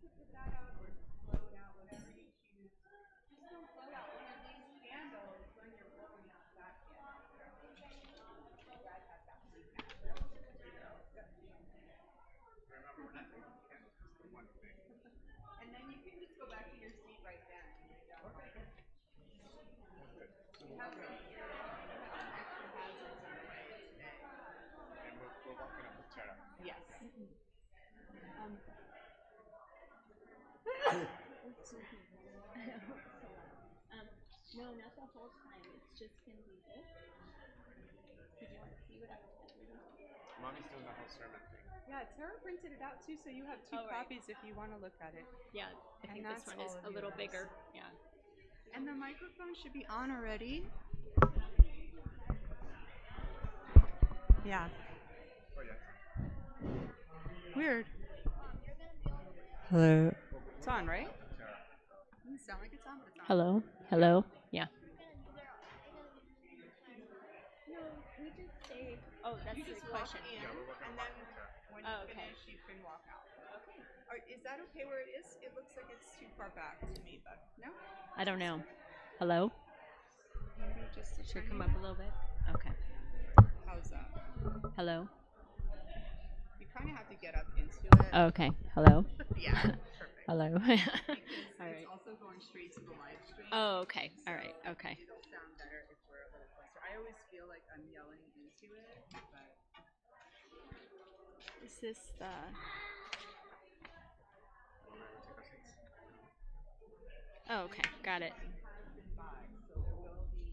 to put that out or float out, whatever you choose. Just don't blow out one of these candles when you're blowing out that candle. That has that flame catcher. Remember, we're not taking candles, just the one thing. And then you can just go back to your seat right then. Okay. Good. You have some extra hazards on the way today. And we're walking up the Chera. Yes. No, not the whole time. It's just gonna be this. Did you want to see what I was editing? Mommy's doing the whole sermon thing. Yeah, Tara printed it out too, so you have two copies if you want to look at it. Yeah, I think this one is a little bigger. Yeah. And the microphone should be on already. Yeah. Oh, yeah. Weird. Hello. It's on, right? Doesn't sound like it's on, but it's on. Hello. Hello. Yeah. No, we just say. Oh, that's You the just walk question. in, Yeah, we're walking and up then the Chera. when you finish, you can walk out. Okay. Is that okay where it is? It looks like it's too far back to me, but no? I don't know. Hello. Maybe just a Should tiny come up a little bit. Okay. How's that? Hello. You kind of have to get up into it. Okay. Hello. Yeah, perfect. Hello. Because All right. it's also going straight to the live stream. Oh, okay. All right. Okay. It'll sound better if we're a little closer. I always feel like I'm yelling into it, but Is this the? Oh, okay. Got it. has been by, so there will be.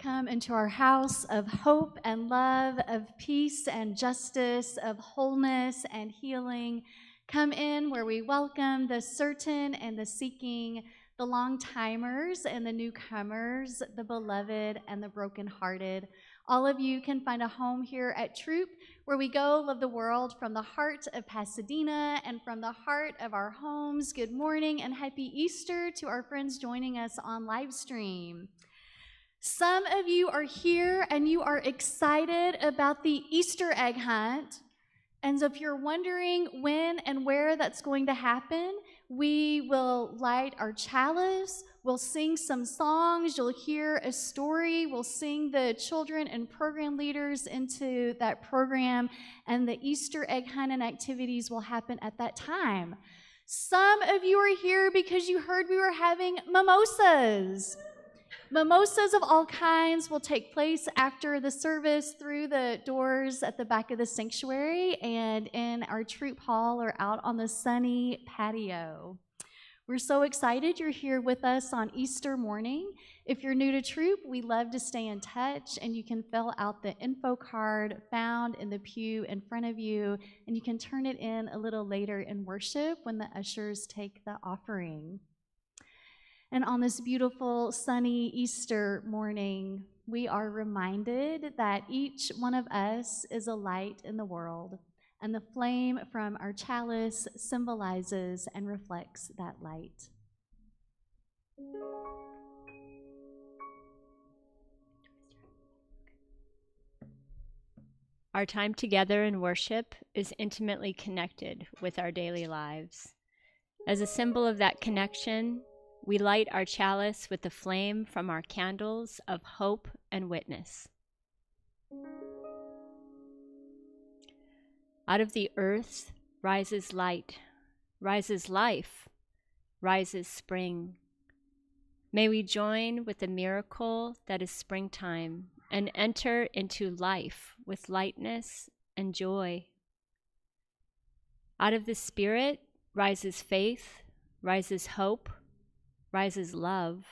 welcome into our house of hope and love, of peace and justice, of wholeness and healing. Come in where we welcome the certain and the seeking, the long-timers and the newcomers, the beloved and the brokenhearted. All of you can find a home here at Throop, where we go love the world from the heart of Pasadena and from the heart of our homes. Good morning and happy Easter to our friends joining us on live stream. Some of you are here and you are excited about the Easter egg hunt. And so if you're wondering when and where that's going to happen, we will light our chalice, we'll sing some songs, you'll hear a story, we'll sing the children and program leaders into that program, and the Easter egg hunt and activities will happen at that time. Some of you are here because you heard we were having mimosas. Mimosas of all kinds will take place after the service through the doors at the back of the sanctuary and in our Throop Hall or out on the sunny patio. We're so excited you're here with us on Easter morning. If you're new to Throop, we love to stay in touch, and you can fill out the info card found in the pew in front of you, and you can turn it in a little later in worship when the ushers take the offering. And on this beautiful, sunny Easter morning, we are reminded that each one of us is a light in the world, and the flame from our chalice symbolizes and reflects that light. Our time together in worship is intimately connected with our daily lives. As a symbol of that connection, we light our chalice with the flame from our candles of hope and witness. Out of the earth rises light, rises life, rises spring. May we join with the miracle that is springtime and enter into life with lightness and joy. Out of the Spirit rises faith, rises hope, rises love.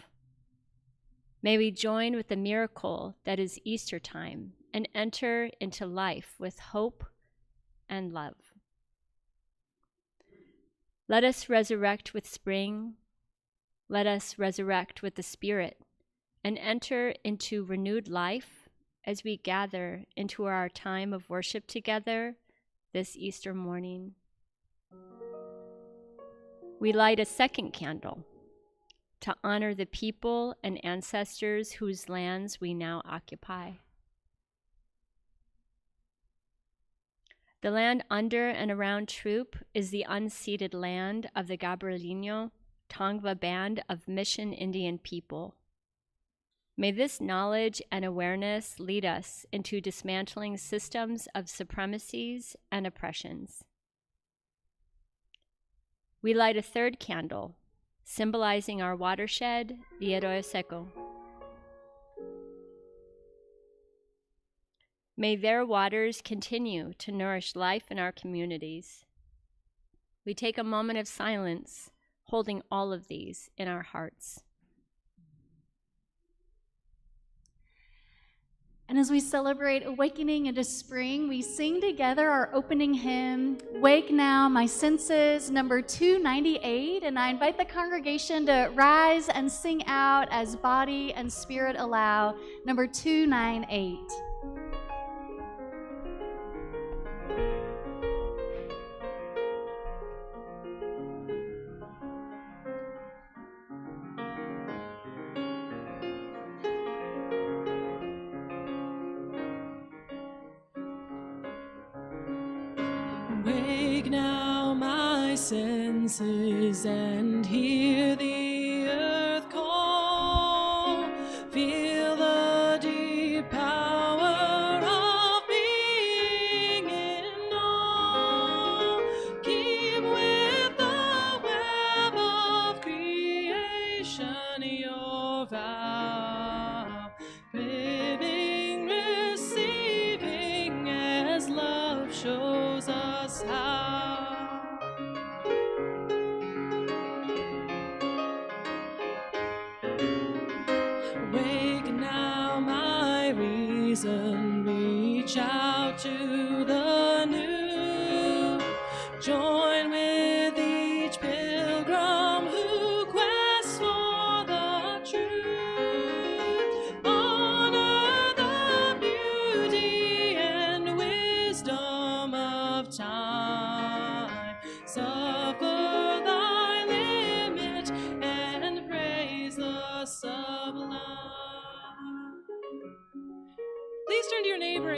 May we join with the miracle that is Easter time and enter into life with hope and love. Let us resurrect with spring. Let us resurrect with the Spirit and enter into renewed life as we gather into our time of worship together this Easter morning. We light a second candle to honor the people and ancestors whose lands we now occupy. The land under and around Throop is the unceded land of the Gabrielino Tongva Band of Mission Indian people. May this knowledge and awareness lead us into dismantling systems of supremacies and oppressions. We light a third candle, symbolizing our watershed, the Arroyo Seco. May their waters continue to nourish life in our communities. We take a moment of silence, holding all of these in our hearts. And as we celebrate awakening into spring, we sing together our opening hymn, Wake Now, My Senses, number 298. And I invite the congregation to rise and sing out as body and spirit allow, number 298. Wake now, my senses, and hear the earth call. Feel the deep power of being in awe. Keep with the web of creation your vow. Living, receiving as love shows us how.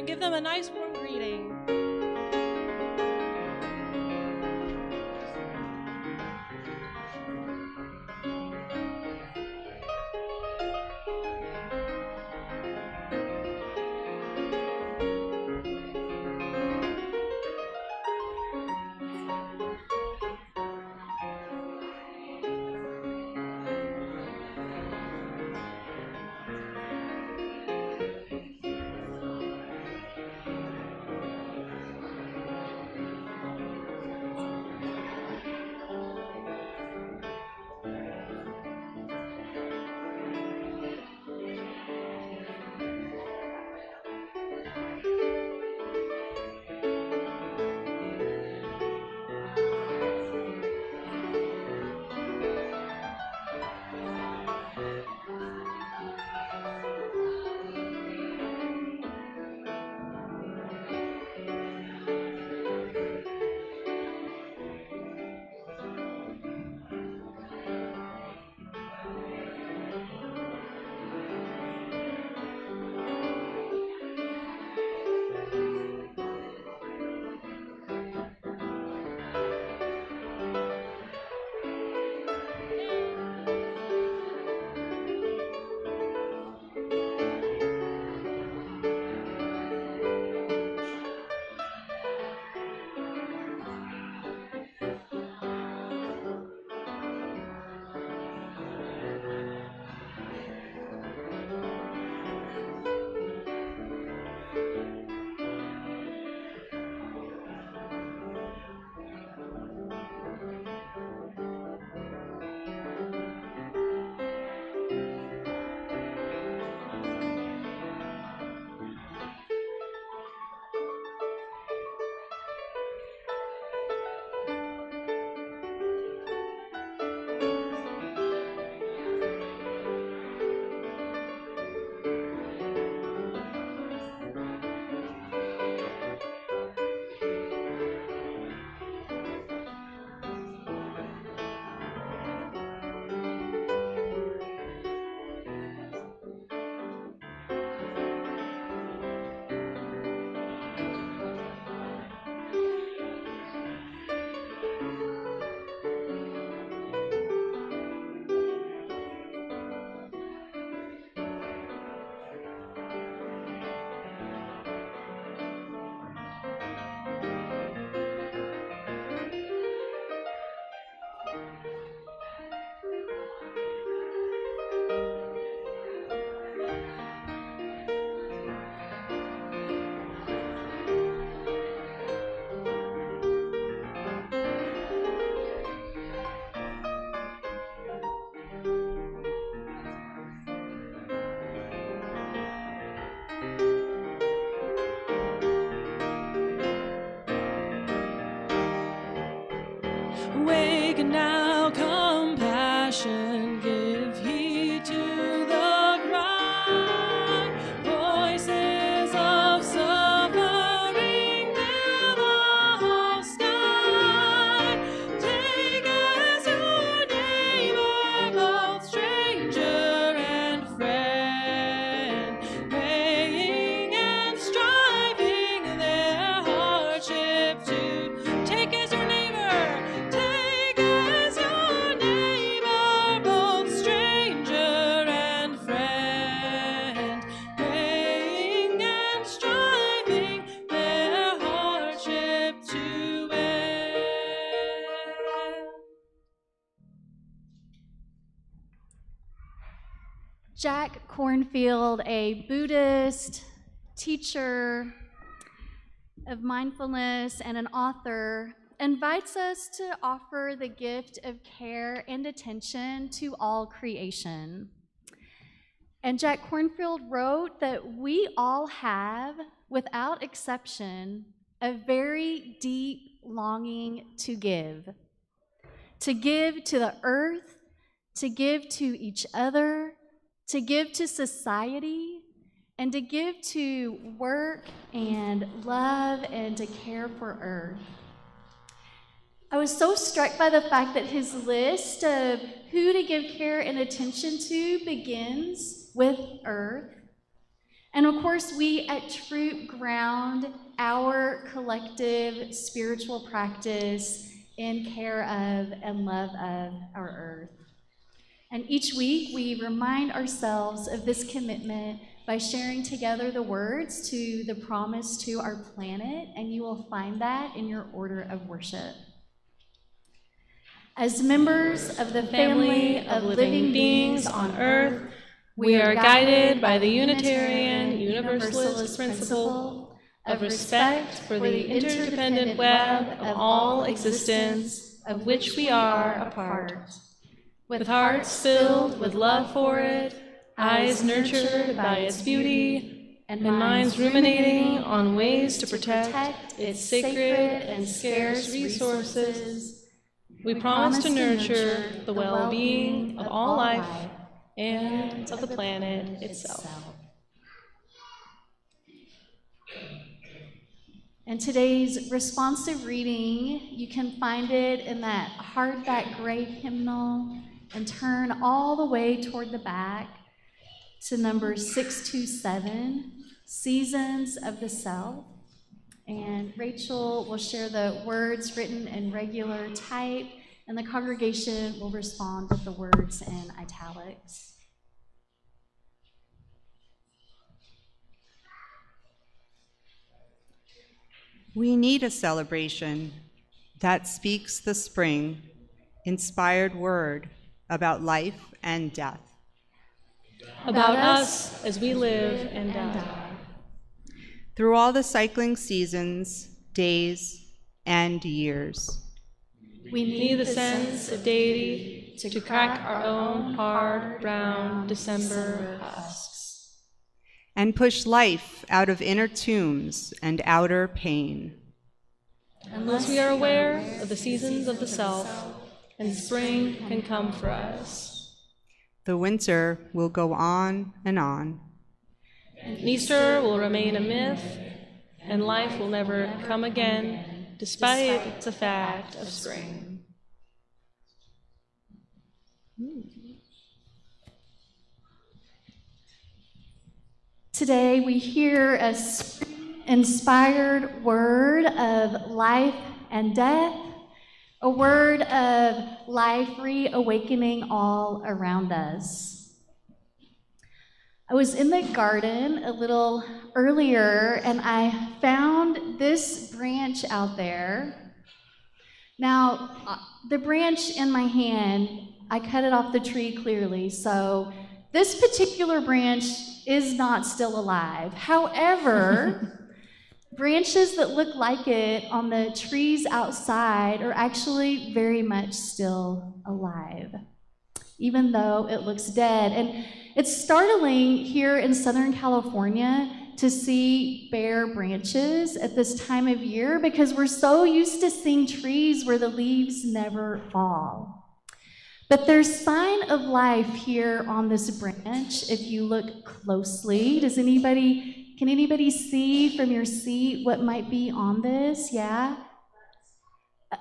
and give them a nice warm greeting. Wake now, compassion, give heed to the cry. Voices of suffering fill the whole sky. Take as your neighbor, both stranger and friend, weighing and striving their hardship to take as your neighbor. Take as your neighbor, both stranger and friend, weighing and striving their hardship to end. Jack Cornfield, a Buddhist teacher of mindfulness and an author, invites us to offer the gift of care and attention to all creation. And Jack Cornfield wrote that we all have, without exception, a very deep longing to give to the earth, to give to each other, to give to society, and to give to work and love and to care for earth. I was so struck by the fact that his list of who to give care and attention to begins with earth. And of course, we at Throop ground our collective spiritual practice in care of and love of our earth. And each week, we remind ourselves of this commitment by sharing together the words to the promise to our planet, and you will find that in your order of worship. As members of the family of living beings on earth, we are guided by the Unitarian Universalist principle of respect for the interdependent web of all existence, of which we are a part. With hearts filled with love for it, eyes nurtured by its beauty, and minds ruminating on ways to protect its sacred and scarce resources, we promise to nurture the well-being of all life and of the planet itself. And today's responsive reading, you can find it in that hardback gray hymnal, and turn all the way toward the back to number 627, Seasons of the Self. And Rachel will share the words written in regular type, and the congregation will respond with the words in italics. We need a celebration that speaks the spring, inspired word about life and death. About us as we live and die. Through all the cycling seasons, days, and years. We need the sense of deity to crack our own hard, brown December husks. And push life out of inner tombs and outer pain. Unless we are aware of the seasons of the self, and spring can come for us. The winter will go on and on. And Easter will remain a myth, and life will never come again, despite the fact of spring. Today we hear a inspired word of life and death, a word of life reawakening all around us. I was in the garden a little earlier and I found this branch out there. Now, the branch in my hand, I cut it off the tree clearly, so this particular branch is not still alive. However, branches that look like it on the trees outside are actually very much still alive, even though it looks dead. And it's startling here in Southern California to see bare branches at this time of year because we're so used to seeing trees where the leaves never fall. But there's sign of life here on this branch if you look closely. Can anybody see from your seat what might be on this? Yeah?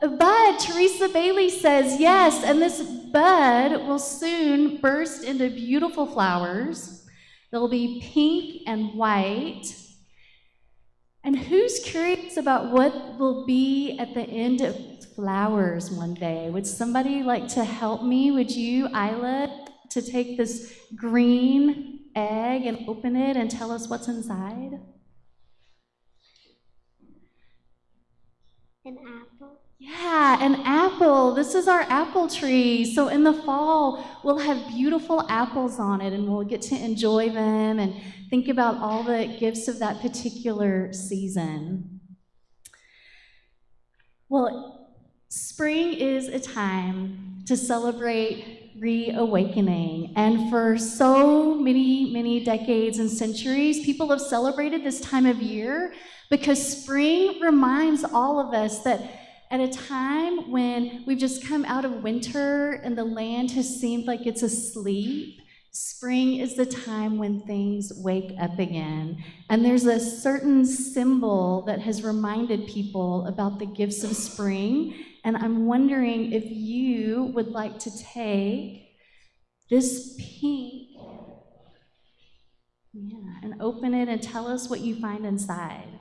A bud. Teresa Bailey says yes, and this bud will soon burst into beautiful flowers. They'll be pink and white. And who's curious about what will be at the end of flowers one day? Would somebody like to help me? Would you, Isla, to take this green egg and open it and tell us what's inside? An apple? Yeah, an apple. This is our apple tree. So in the fall, we'll have beautiful apples on it and we'll get to enjoy them and think about all the gifts of that particular season. Well, spring is a time to celebrate reawakening. And for so many decades and centuries, people have celebrated this time of year because spring reminds all of us that at a time when we've just come out of winter and the land has seemed like it's asleep, spring is the time when things wake up again. And there's a certain symbol that has reminded people about the gifts of spring. And I'm wondering if you would like to take this pink Yeah, and open it and tell us what you find inside.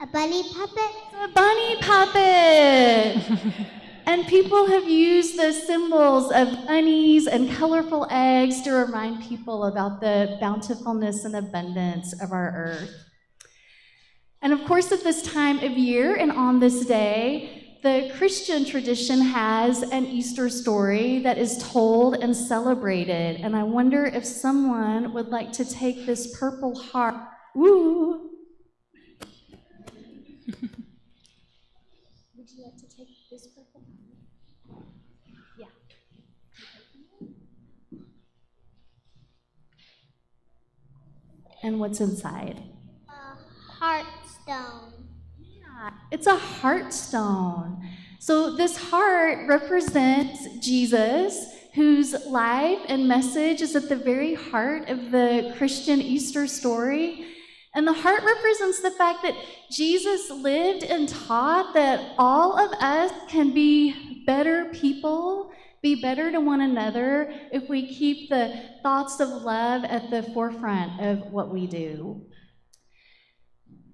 A bunny puppet? It's a bunny puppet! And people have used the symbols of bunnies and colorful eggs to remind people about the bountifulness and abundance of our earth. And of course, at this time of year and on this day, the Christian tradition has an Easter story that is told and celebrated. And I wonder if someone would like to take this purple heart. Ooh! Would you like to take this purple heart? Yeah. And what's inside? A heartstone. Yeah, it's a heartstone. So this heart represents Jesus, whose life and message is at the very heart of the Christian Easter story. And the heart represents the fact that Jesus lived and taught that all of us can be better people, be better to one another if we keep the thoughts of love at the forefront of what we do.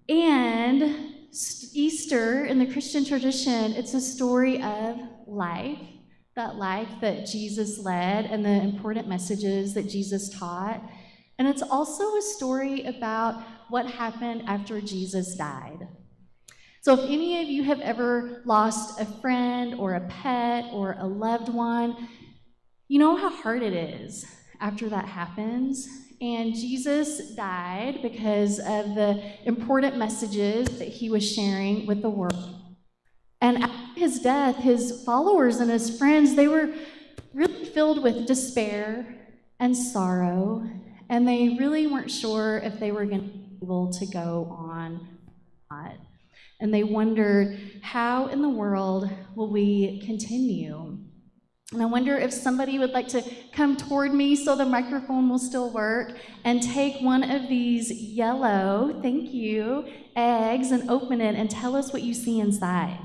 And Easter in the Christian tradition, it's a story of life, that life that Jesus led and the important messages that Jesus taught. And it's also a story about what happened after Jesus died. So if any of you have ever lost a friend or a pet or a loved one, you know how hard it is after that happens. And Jesus died because of the important messages that he was sharing with the world. And after his death, his followers and his friends, they were really filled with despair and sorrow, and they really weren't sure if they were going to be able to go on or not. And they wondered, how in the world will we continue? And I wonder if somebody would like to come toward me so the microphone will still work and take one of these yellow, thank you, eggs and open it and tell us what you see inside.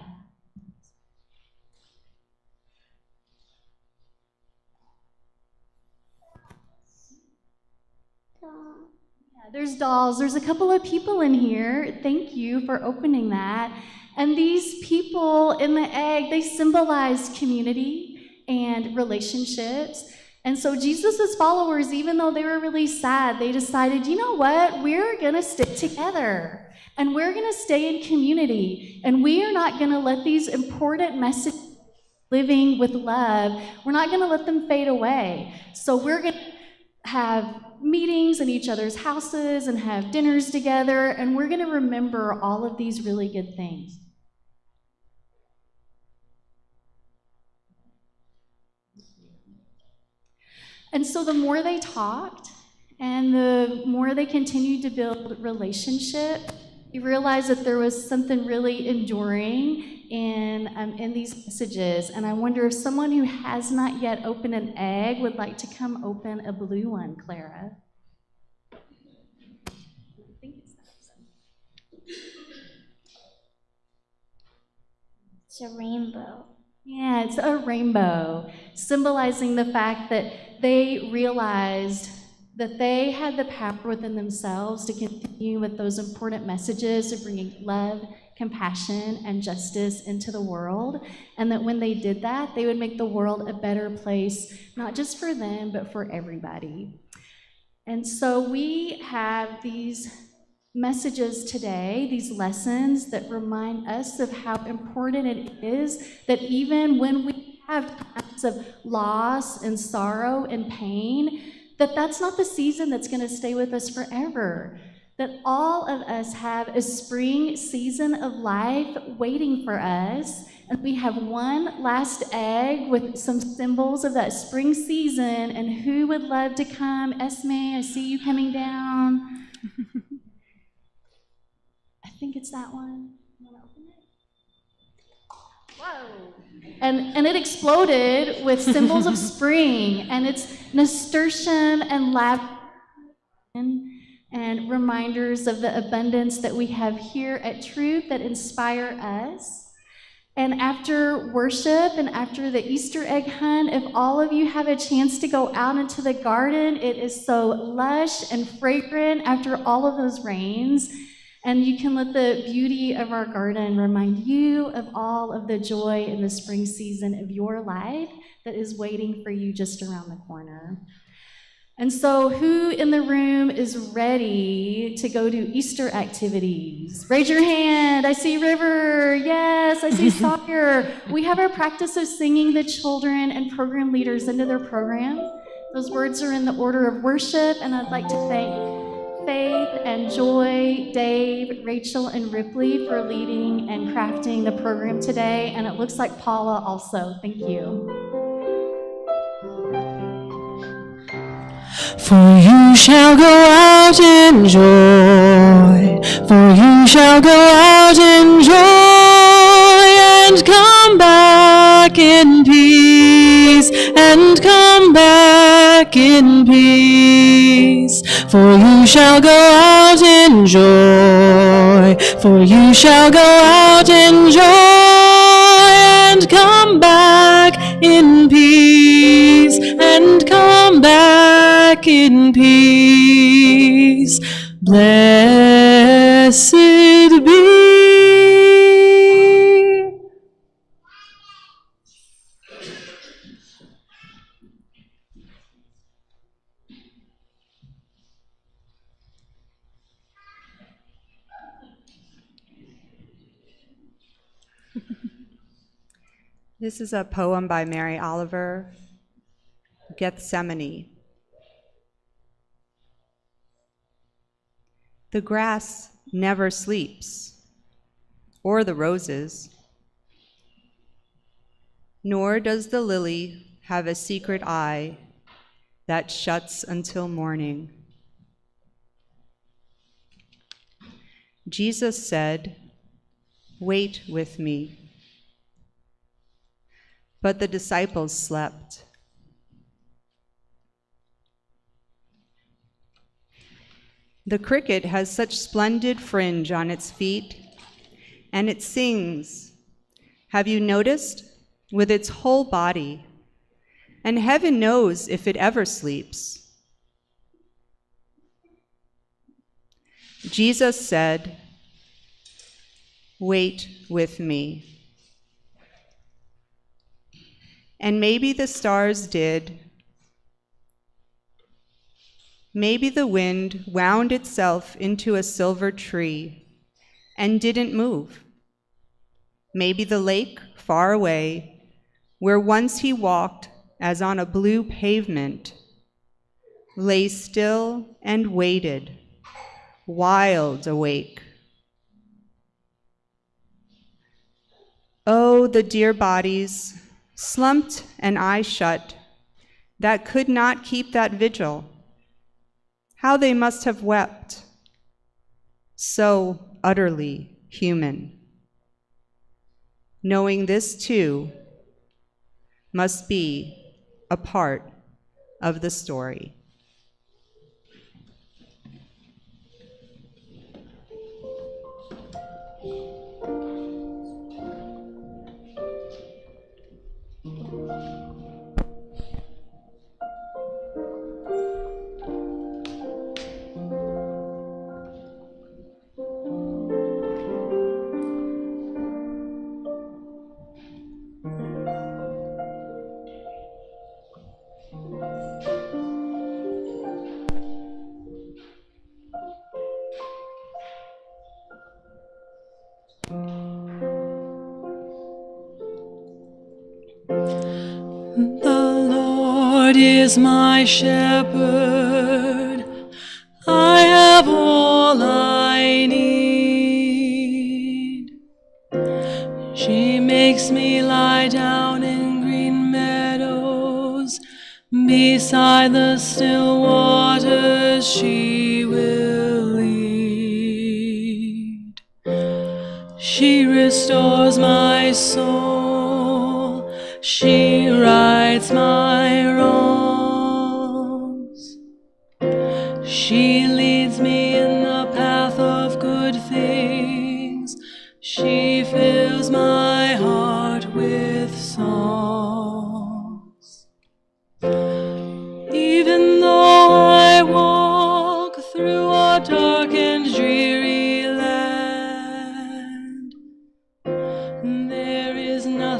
Yeah, there's dolls. There's a couple of people in here. Thank you for opening that. And these people in the egg, they symbolize community and relationships. And so Jesus' followers, even though they were really sad, they decided, you know what? We're going to stick together and we're going to stay in community. And we are not going to let these important messages, living with love, we're not going to let them fade away. So we're going to have meetings in each other's houses and have dinners together. And we're going to remember all of these really good things. And so the more they talked and the more they continued to build relationship, you realized that there was something really enduring in these messages. And I wonder if someone who has not yet opened an egg would like to come open a blue one, Clara. I think it's that. It's a rainbow. Yeah, it's a rainbow, symbolizing the fact that they realized that they had the power within themselves to continue with those important messages of bringing love, compassion, and justice into the world, and that when they did that, they would make the world a better place, not just for them, but for everybody. And so we have these messages today, these lessons that remind us of how important it is that even when we have times of loss and sorrow and pain, that's not the season that's going to stay with us forever. That all of us have a spring season of life waiting for us, and we have one last egg with some symbols of that spring season. And who would love to come? Esme, I see you coming down. I think it's that one. You want to open it? Whoa. And it exploded with symbols of spring, and it's nasturtium and lavender and reminders of the abundance that we have here at Throop that inspire us. And after worship and after the Easter egg hunt, if all of you have a chance to go out into the garden, it is so lush and fragrant after all of those rains. And you can let the beauty of our garden remind you of all of the joy in the spring season of your life that is waiting for you just around the corner. And so who in the room is ready to go to Easter activities? Raise your hand. I see River. Yes, I see Sawyer. We have our practice of singing the children and program leaders into their program. Those words are in the order of worship, and I'd like to thank Faith and Joy, Dave, Rachel, and Ripley for leading and crafting the program today. And it looks like Paula also. Thank you. For you shall go out in joy, for you shall go out in joy, and come back in peace, and come back in peace. For you shall go out in joy, for you shall go out in joy, and come back in peace, and come back in peace. Blessed be. This is a poem by Mary Oliver, Gethsemane. The grass never sleeps, or the roses, nor does the lily have a secret eye that shuts until morning. Jesus said, "Wait with me." But the disciples slept. The cricket has such splendid fringe on its feet, and it sings, have you noticed, with its whole body, and heaven knows if it ever sleeps. Jesus said, "Wait with me." And maybe the stars did. Maybe the wind wound itself into a silver tree and didn't move. Maybe the lake far away, where once he walked as on a blue pavement, lay still and waited, wild awake. Oh, the dear bodies, slumped and eyes shut, that could not keep that vigil. How they must have wept, so utterly human. Knowing this too must be a part of the story. The Lord is my shepherd, I have all I need. She makes me lie down in green meadows, beside the still waters she will lead. She restores my soul, she rights my wrongs. She leads me in the path of good things. She fills my heart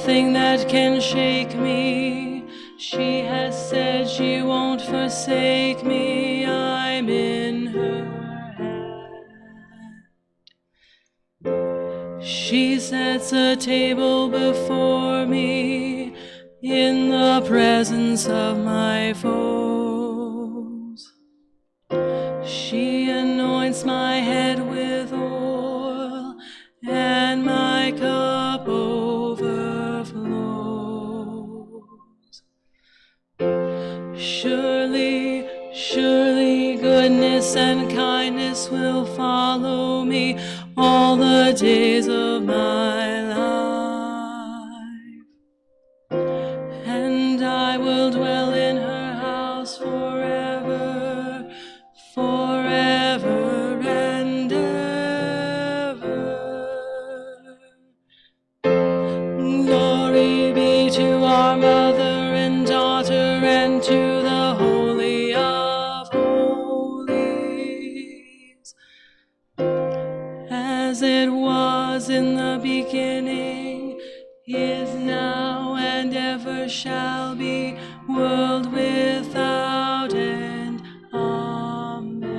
nothing that can shake me. She has said she won't forsake me. I'm in her hand. She sets a table before me in the presence of my foes. She anoints my head with oil, and my cup overflows. Surely, surely goodness and kindness will follow me all the days of my life, and I will dwell in her house forever, forever and ever. Glory be to our mother and daughter and to the Holy of Holies, as it was in the beginning, is now, and ever shall be, world without end. Amen.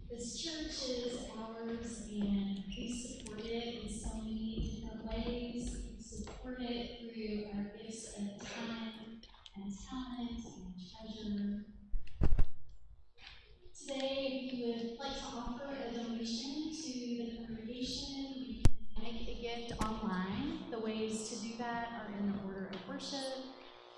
This church is ours, and we support it in so many different ways. We support it through our gifts of time and talent and treasure. Today, if you would like to offer a donation to the congregation, you can make a gift online. The ways to do that are in the order of worship.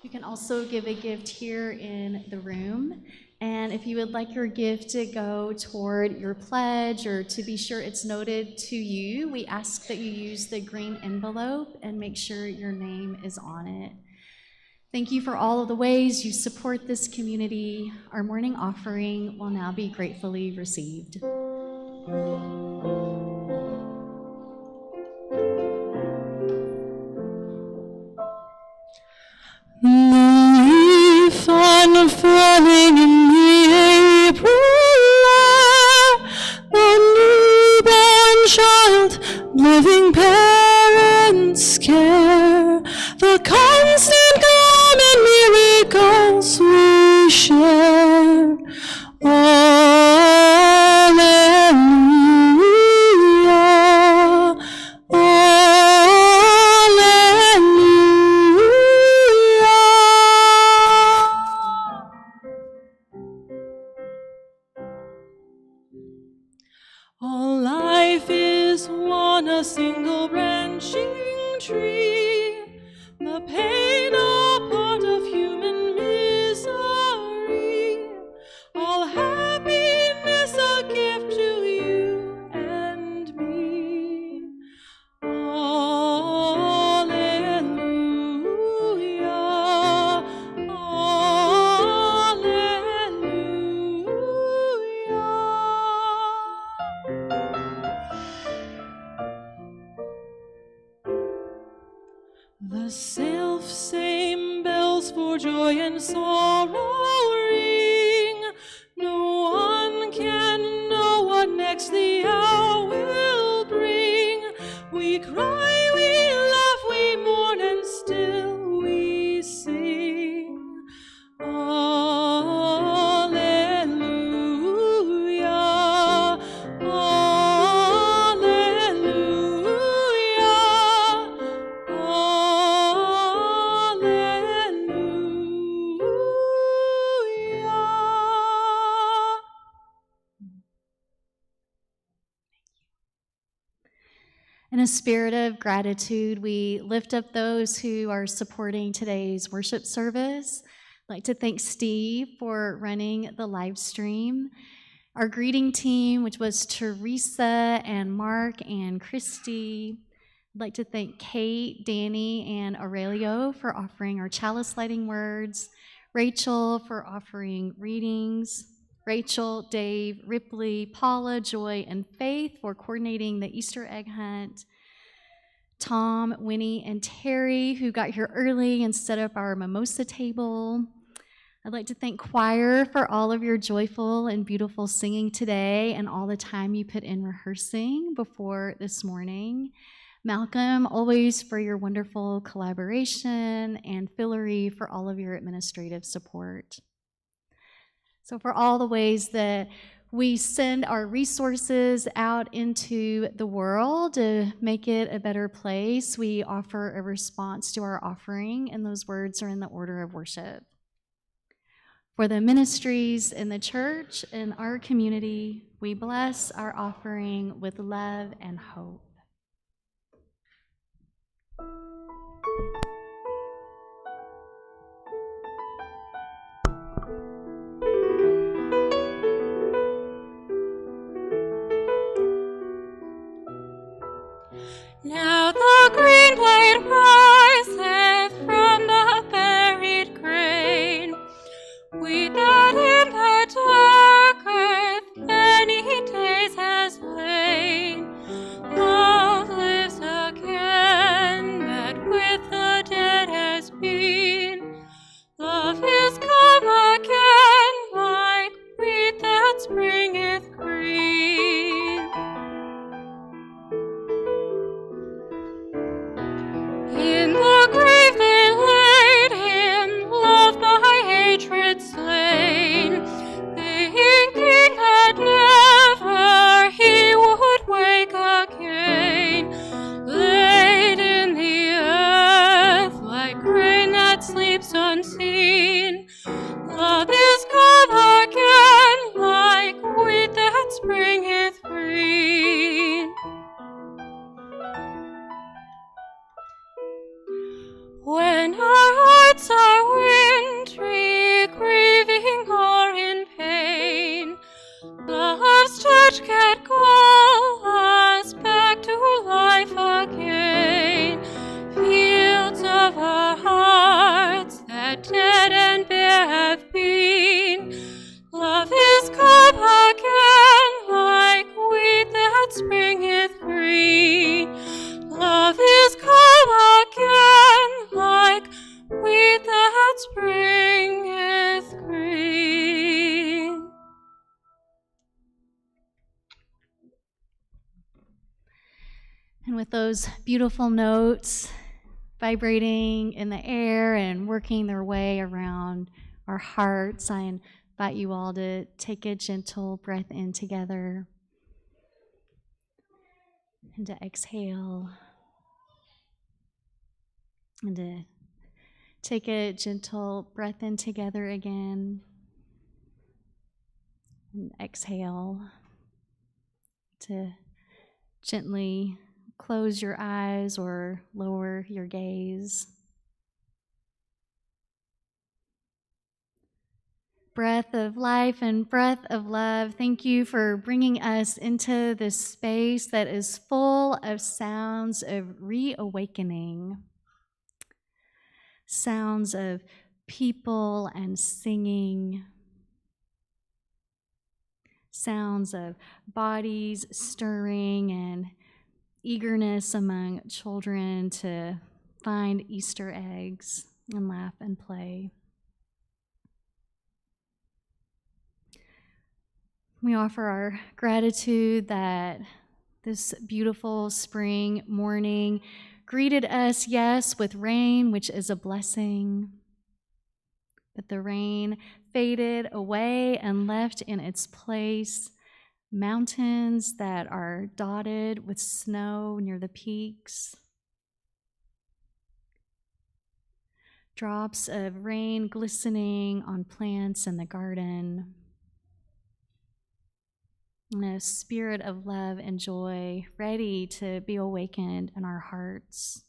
You can also give a gift here in the room. And if you would like your gift to go toward your pledge or to be sure it's noted to you, we ask that you use the green envelope and make sure your name is on it. Thank you for all of the ways you support this community. Our morning offering will now be gratefully received. Leaf unfurling in the April air, the newborn child, living parents' care, the constant common miracles we share. Alleluia, all life is one, a single branching tree, the pain a part of human misery, all happiness a gift to you and me. Alleluia, the self-same bells for joy and sorrow ring. No one can know what next the hour will bring. We cry, we laugh, we mourn, and still we sing. Alleluia, alleluia, alleluia. In a spirit of gratitude, we lift up those who are supporting today's worship service. I'd like to thank Steve for running the live stream. Our greeting team, which was Teresa and Mark and Christy. I'd like to thank Kate, Danny, and Aurelio for offering our chalice lighting words. Rachel for offering readings. Rachel, Dave, Ripley, Paula, Joy, and Faith for coordinating the Easter egg hunt. Tom, Winnie, and Terry, who got here early and set up our mimosa table. I'd like to thank choir for all of your joyful and beautiful singing today and all the time you put in rehearsing before this morning. Malcolm, always for your wonderful collaboration, and Fillory for all of your administrative support. So for all the ways that we send our resources out into the world to make it a better place, we offer a response to our offering, and those words are in the order of worship. For the ministries in the church and our community, we bless our offering with love and hope. Now the green blade riseth from the buried grain, wheat that in the dark earth many days has lain. Love lives again, that with the dead has been. Love is come again, like wheat that springeth green. In the grave they laid him, loved by hatred slain, thinking that never he would wake again. Laid in the earth like grain that sleeps unseen. Love is come again, like wheat that springeth green. When our hearts are wintry, grieving or in pain, love's touch can call us back to life again. Fields of our hearts that dead and bare have been, love is come again, like wheat that springeth green. Love is come again, like wheat that springeth green. And with those beautiful notes vibrating in the air and working their way around our hearts, I invite you all to take a gentle breath in together and to exhale, and to take a gentle breath in together again and exhale, to gently close your eyes or lower your gaze. Breath of life and breath of love, thank you for bringing us into this space that is full of sounds of reawakening, sounds of people and singing, sounds of bodies stirring and eagerness among children to find Easter eggs and laugh and play. We offer our gratitude that this beautiful spring morning greeted us, yes, with rain, which is a blessing, but the rain faded away and left in its place mountains that are dotted with snow near the peaks, drops of rain glistening on plants in the garden, and a spirit of love and joy ready to be awakened in our hearts.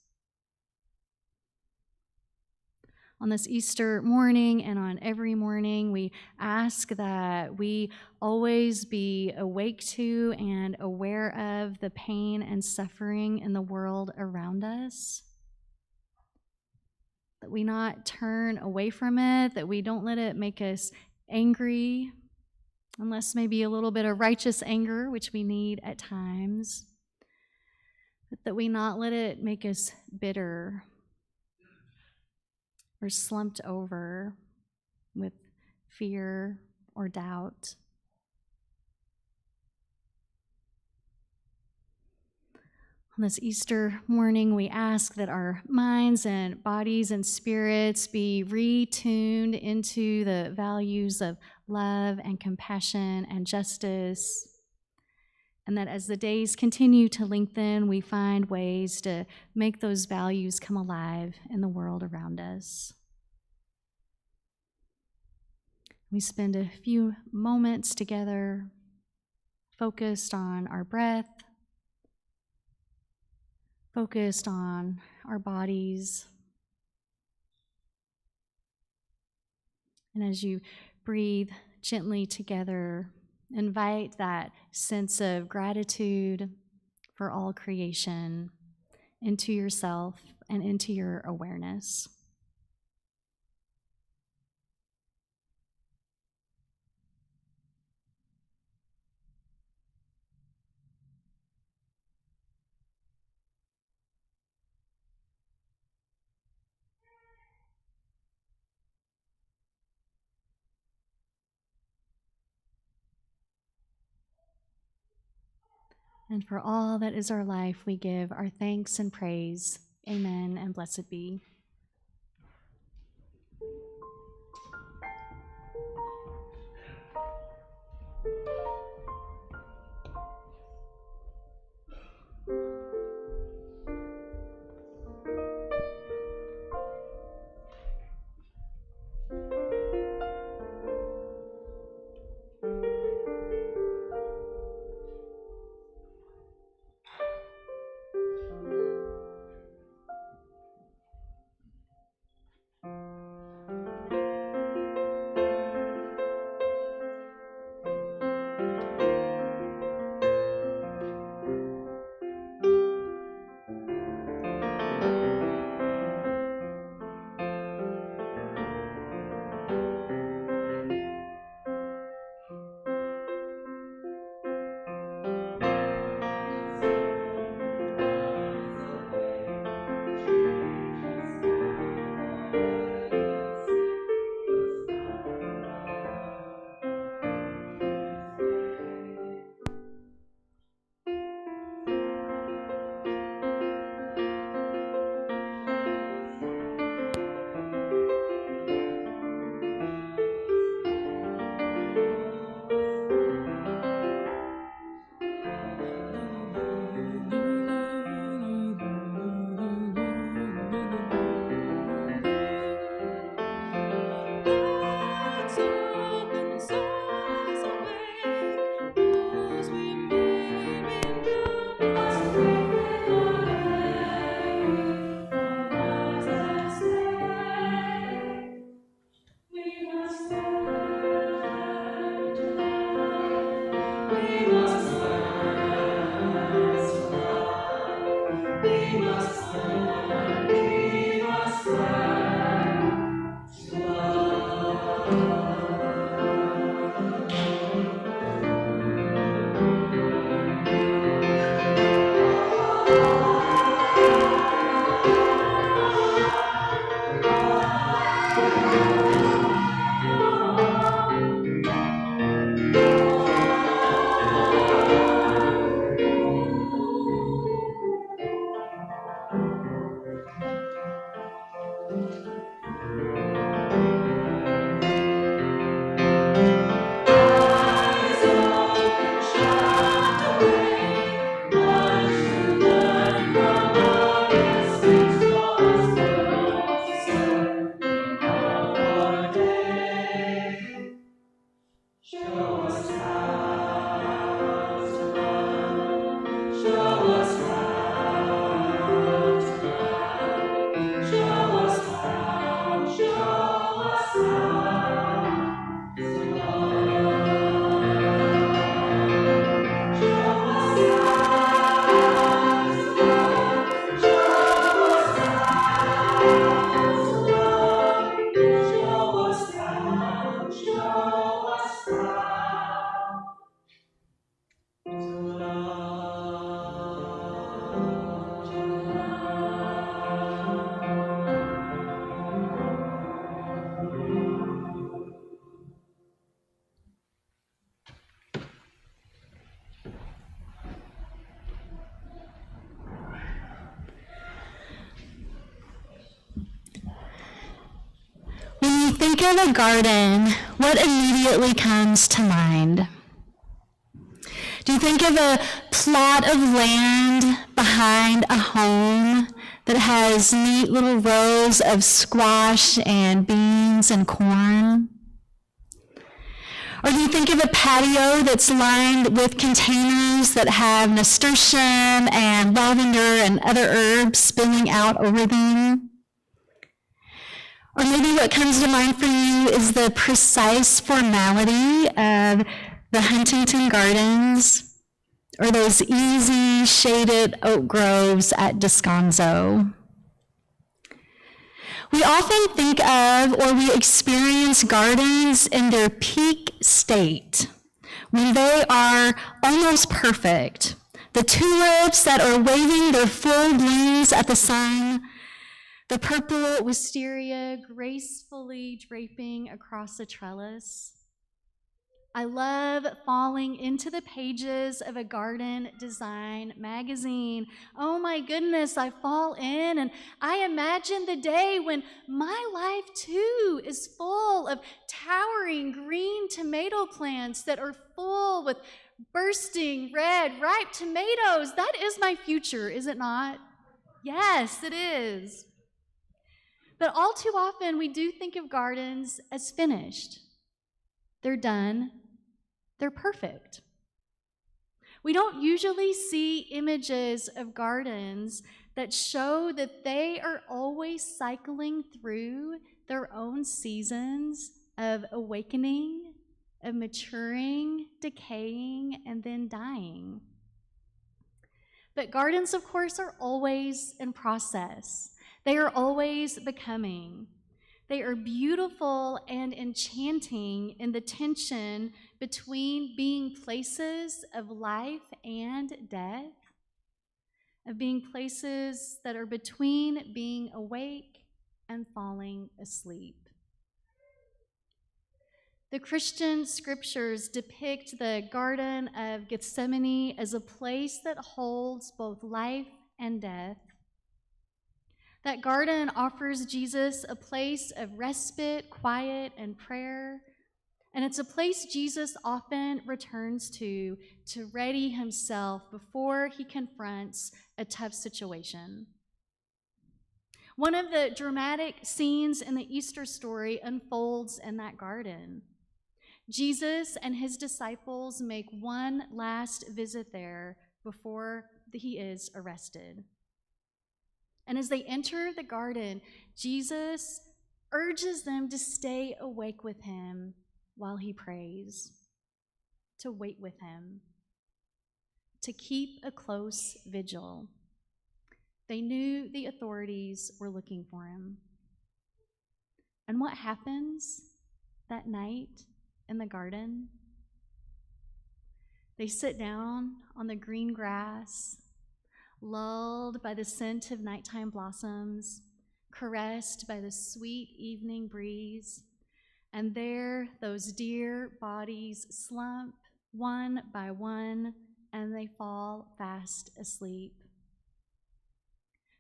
On this Easter morning and on every morning, we ask that we always be awake to and aware of the pain and suffering in the world around us, that we not turn away from it, that we don't let it make us angry, unless maybe a little bit of righteous anger, which we need at times, but that we not let it make us bitter or slumped over with fear, or doubt. On this Easter morning, we ask that our minds and bodies and spirits be retuned into the values of love and compassion and justice. And that as the days continue to lengthen, we find ways to make those values come alive in the world around us. We spend a few moments together focused on our breath, focused on our bodies. And as you breathe gently together, invite that sense of gratitude for all creation into yourself and into your awareness. And for all that is our life, we give our thanks and praise. Amen, and blessed be. think of a garden, what immediately comes to mind? Do you think of a plot of land behind a home that has neat little rows of squash and beans and corn? Or do you think of a patio that's lined with containers that have nasturtium and lavender and other herbs spilling out over them? Or maybe what comes to mind for you is the precise formality of the Huntington Gardens or those easy shaded oak groves at Descanso. We often think of or we experience gardens in their peak state, when they are almost perfect. The tulips that are waving their full blooms at the sun, the purple wisteria gracefully draping across a trellis. I love falling into the pages of a garden design magazine. Oh my goodness, I fall in and I imagine the day when my life too is full of towering green tomato plants that are full with bursting red ripe tomatoes. That is my future, is it not? Yes, it is. But all too often we do think of gardens as finished. They're done. They're perfect. We don't usually see images of gardens that show that they are always cycling through their own seasons of awakening, of maturing, decaying, and then dying. But gardens, of course, are always in process. They are always becoming. They are beautiful and enchanting in the tension between being places of life and death, of being places that are between being awake and falling asleep. The Christian scriptures depict the Garden of Gethsemane as a place that holds both life and death. That garden offers Jesus a place of respite, quiet, and prayer. And it's a place Jesus often returns to ready himself before he confronts a tough situation. One of the dramatic scenes in the Easter story unfolds in that garden. Jesus and his disciples make one last visit there before he is arrested. And as they enter the garden, Jesus urges them to stay awake with him while he prays, to wait with him, to keep a close vigil. They knew the authorities were looking for him. And what happens that night in the garden? They sit down on the green grass, lulled by the scent of nighttime blossoms, caressed by the sweet evening breeze, and there those dear bodies slump one by one, and they fall fast asleep.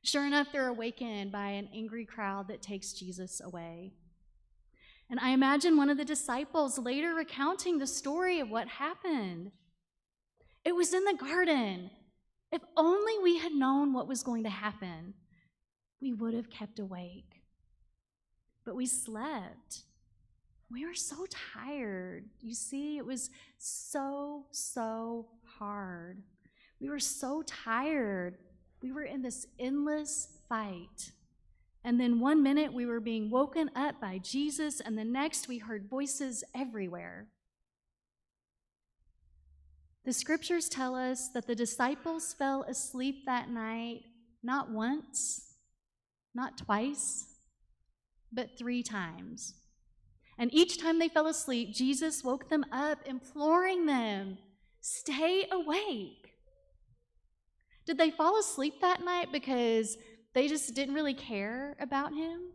Sure enough, they're awakened by an angry crowd that takes Jesus away. And I imagine one of the disciples later recounting the story of what happened. It was in the garden. If only we had known what was going to happen, we would have kept awake. But we slept. We were so tired. You see, it was so hard. We were so tired. We were in this endless fight. And then one minute we were being woken up by Jesus, and the next we heard voices everywhere. The scriptures tell us that the disciples fell asleep that night not once, not twice, but 3 times. And each time they fell asleep, Jesus woke them up, imploring them, stay awake. Did they fall asleep that night because they just didn't really care about him?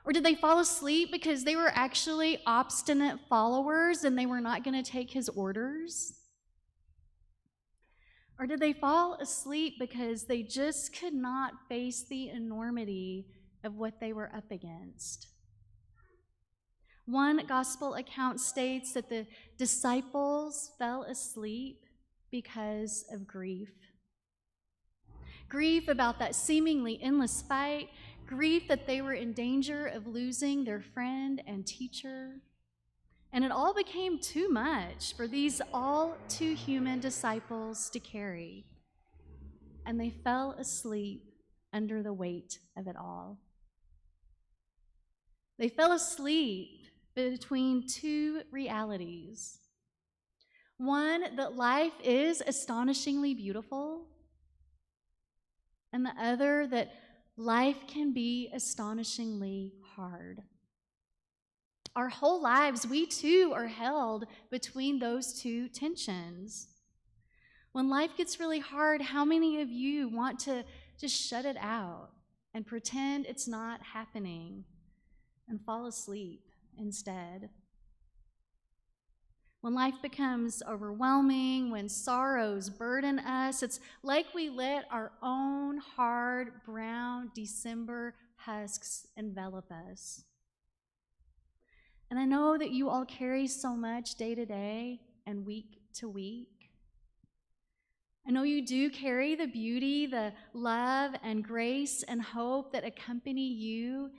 Or did they fall asleep because they were actually obstinate followers and they were not going to take his orders? Or did they fall asleep because they just could not face the enormity of what they were up against? One gospel account states that the disciples fell asleep because of grief. Grief about that seemingly endless fight, grief that they were in danger of losing their friend and teacher. And it all became too much for these all too human disciples to carry. And they fell asleep under the weight of it all. They fell asleep between two realities. One, that life is astonishingly beautiful, and the other, that life can be astonishingly hard. Our whole lives, we too are held between those two tensions. When life gets really hard, how many of you want to just shut it out and pretend it's not happening and fall asleep instead? When life becomes overwhelming, when sorrows burden us, it's like we let our own hard, brown December husks envelop us. And I know that you all carry so much day to day and week to week. I know you do carry the beauty, the love and grace and hope that accompany you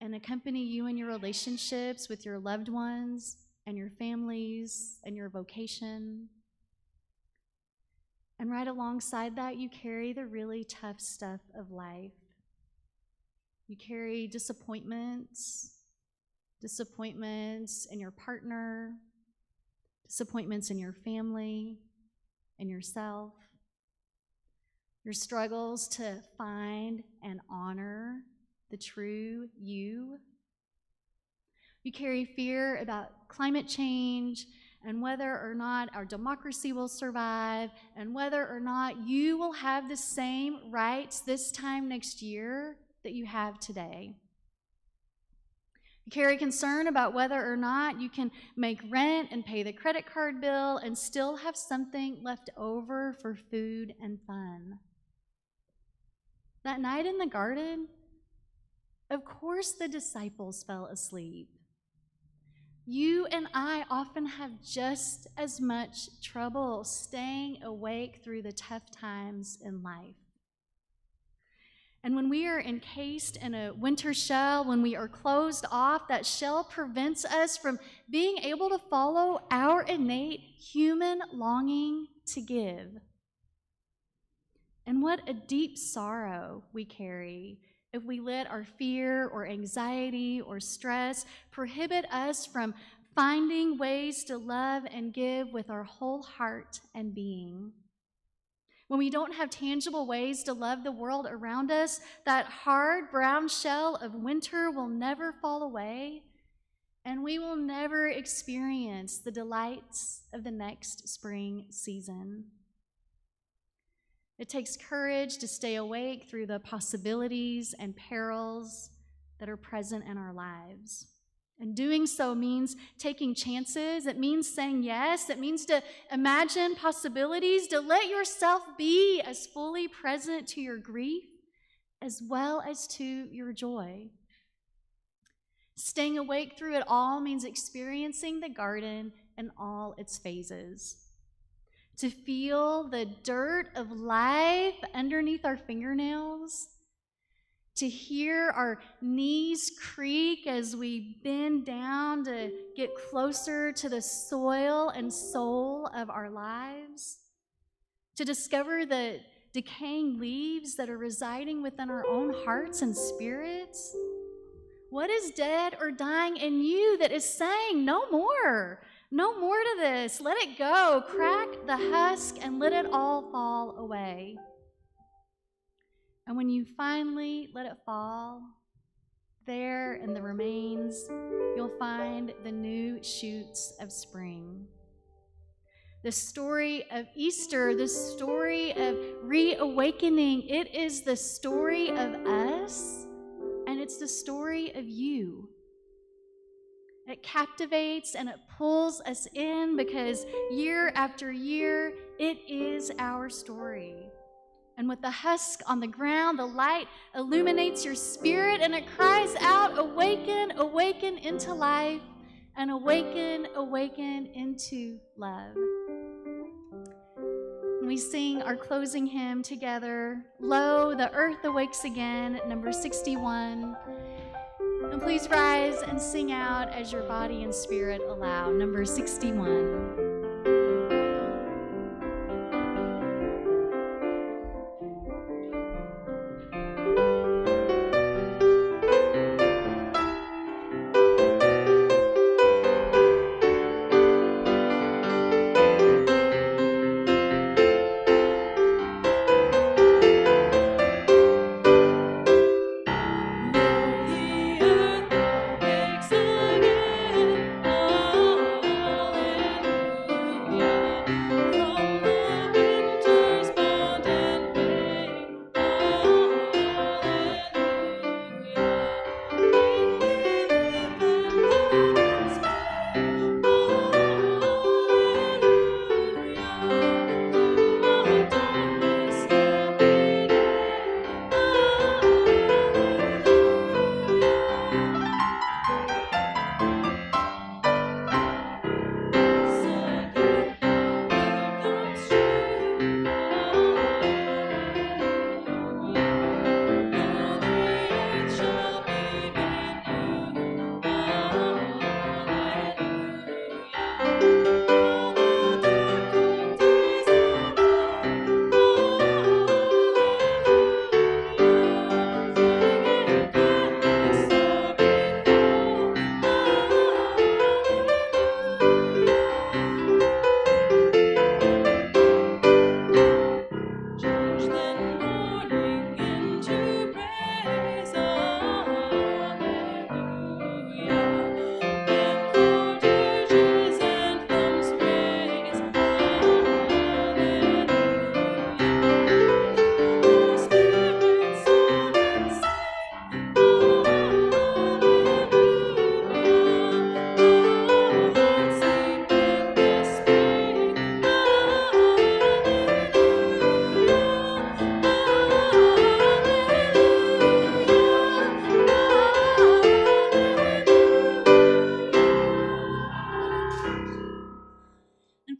in your relationships with your loved ones and your families and your vocation. And right alongside that, you carry the really tough stuff of life. You carry disappointments in your partner, disappointments in your family, in yourself, your struggles to find and honor the true you. You carry fear about climate change and whether or not our democracy will survive and whether or not you will have the same rights this time next year that you have today. You carry concern about whether or not you can make rent and pay the credit card bill and still have something left over for food and fun. That night in the garden, of course the disciples fell asleep. You and I often have just as much trouble staying awake through the tough times in life. And when we are encased in a winter shell, when we are closed off, that shell prevents us from being able to follow our innate human longing to give. And what a deep sorrow we carry if we let our fear or anxiety or stress prohibit us from finding ways to love and give with our whole heart and being. When we don't have tangible ways to love the world around us, that hard brown shell of winter will never fall away, and we will never experience the delights of the next spring season. It takes courage to stay awake through the possibilities and perils that are present in our lives. And doing so means taking chances. It means saying yes. It means to imagine possibilities, to let yourself be as fully present to your grief as well as to your joy. Staying awake through it all means experiencing the garden in all its phases. To feel the dirt of life underneath our fingernails, to hear our knees creak as we bend down to get closer to the soil and soul of our lives, to discover the decaying leaves that are residing within our own hearts and spirits. What is dead or dying in you that is saying, no more? No more to this. Let it go. Crack the husk and let it all fall away. And when you finally let it fall, there in the remains, you'll find the new shoots of spring. The story of Easter, the story of reawakening, it is the story of us, and it's the story of you. It captivates and it pulls us in because year after year, it is our story. And with the husk on the ground, the light illuminates your spirit and it cries out, awaken, awaken into life, and awaken, awaken into love. And we sing our closing hymn together, Lo, the Earth Awakes Again, number 61. And please rise and sing out as your body and spirit allow, number 61.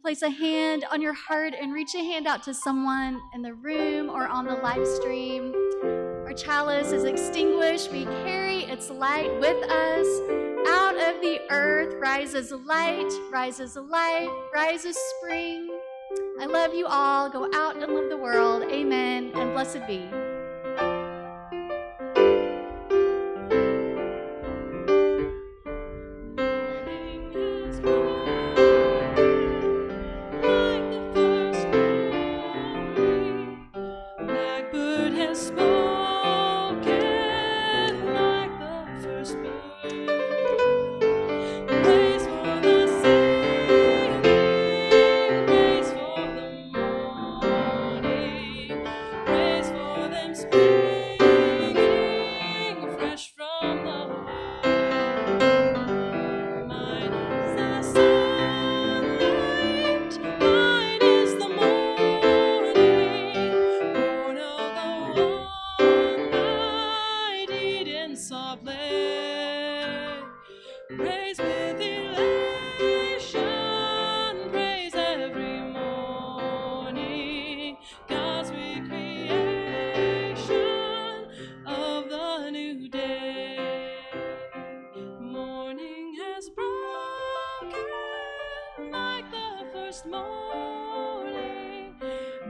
Place a hand on your heart and reach a hand out to someone in the room or on the live stream. Our chalice is extinguished. We carry its light with us. Out of the earth rises light, rises life, rises spring. I love you all. Go out and love the world. Amen, and blessed be.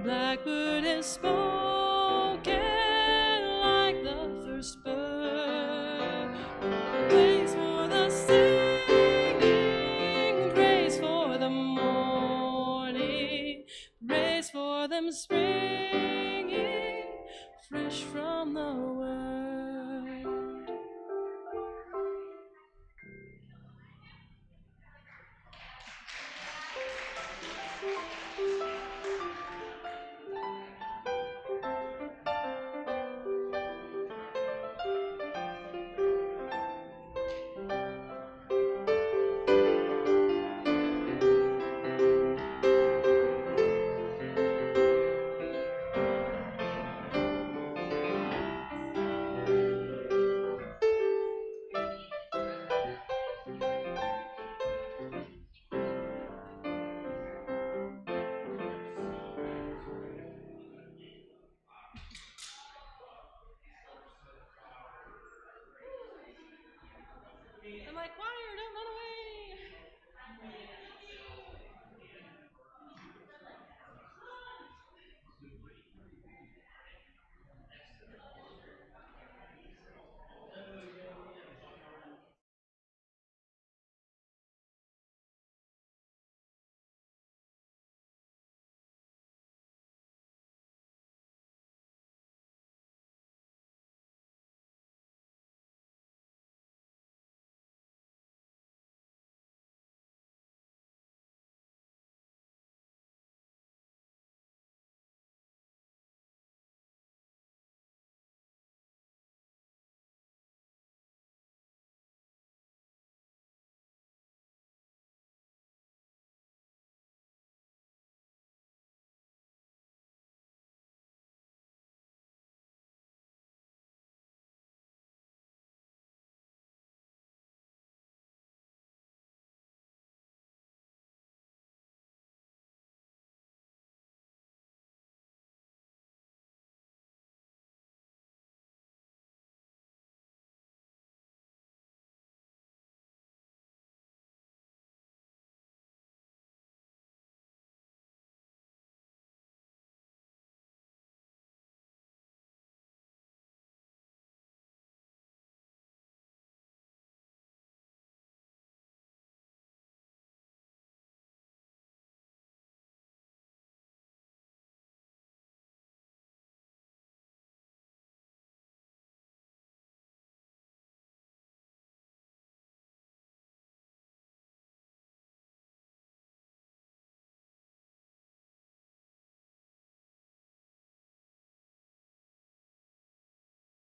Blackbird has spoken like the first bird. Praise for the singing, praise for the morning, praise for them springing fresh from the word. I'm like, choir, don't run away.